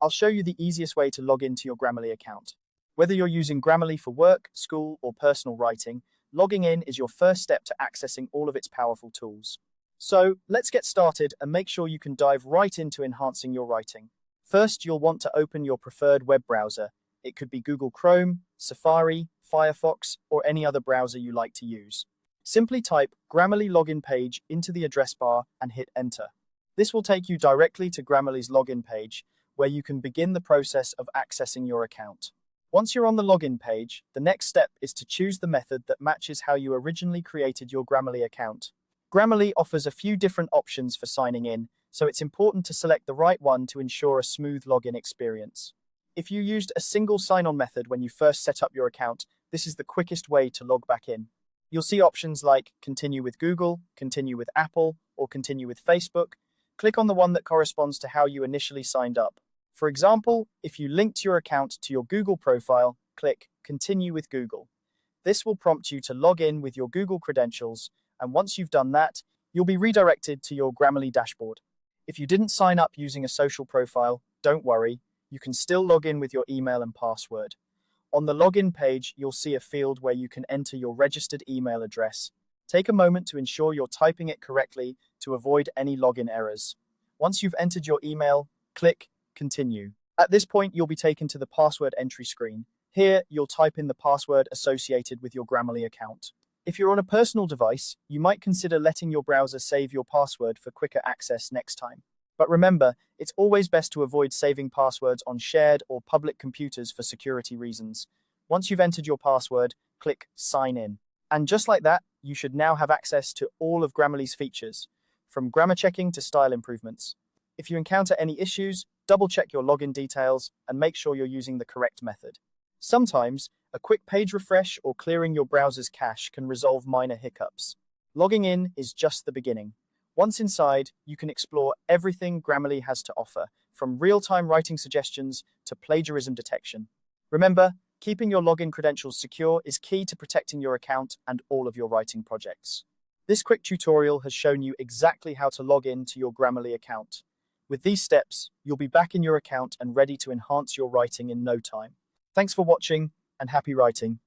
I'll show you the easiest way to log into your Grammarly account. Whether you're using Grammarly for work, school, or personal writing, logging in is your first step to accessing all of its powerful tools. So let's get started and make sure you can dive right into enhancing your writing. First, you'll want to open your preferred web browser. It could be Google Chrome, Safari, Firefox, or any other browser you like to use. Simply type Grammarly login page into the address bar and hit enter. This will take you directly to Grammarly's login page, where you can begin the process of accessing your account. Once you're on the login page, the next step is to choose the method that matches how you originally created your Grammarly account. Grammarly offers a few different options for signing in, so it's important to select the right one to ensure a smooth login experience. If you used a single sign-on method when you first set up your account, this is the quickest way to log back in. You'll see options like Continue with Google, Continue with Apple, or Continue with Facebook. Click on the one that corresponds to how you initially signed up. For example, if you linked your account to your Google profile, click Continue with Google. This will prompt you to log in with your Google credentials, and once you've done that, you'll be redirected to your Grammarly dashboard. If you didn't sign up using a social profile, don't worry, you can still log in with your email and password. On the login page, you'll see a field where you can enter your registered email address. Take a moment to ensure you're typing it correctly to avoid any login errors. Once you've entered your email, click Continue. At this point, you'll be taken to the password entry screen. Here, you'll type in the password associated with your Grammarly account. If you're on a personal device, you might consider letting your browser save your password for quicker access next time. But remember, it's always best to avoid saving passwords on shared or public computers for security reasons. Once you've entered your password, click Sign In. And just like that, you should now have access to all of Grammarly's features, from grammar checking to style improvements. If you encounter any issues, double-check your login details and make sure you're using the correct method. Sometimes, a quick page refresh or clearing your browser's cache can resolve minor hiccups. Logging in is just the beginning. Once inside, you can explore everything Grammarly has to offer, from real-time writing suggestions to plagiarism detection. Remember, keeping your login credentials secure is key to protecting your account and all of your writing projects. This quick tutorial has shown you exactly how to log in to your Grammarly account. With these steps, you'll be back in your account and ready to enhance your writing in no time. Thanks for watching, and happy writing.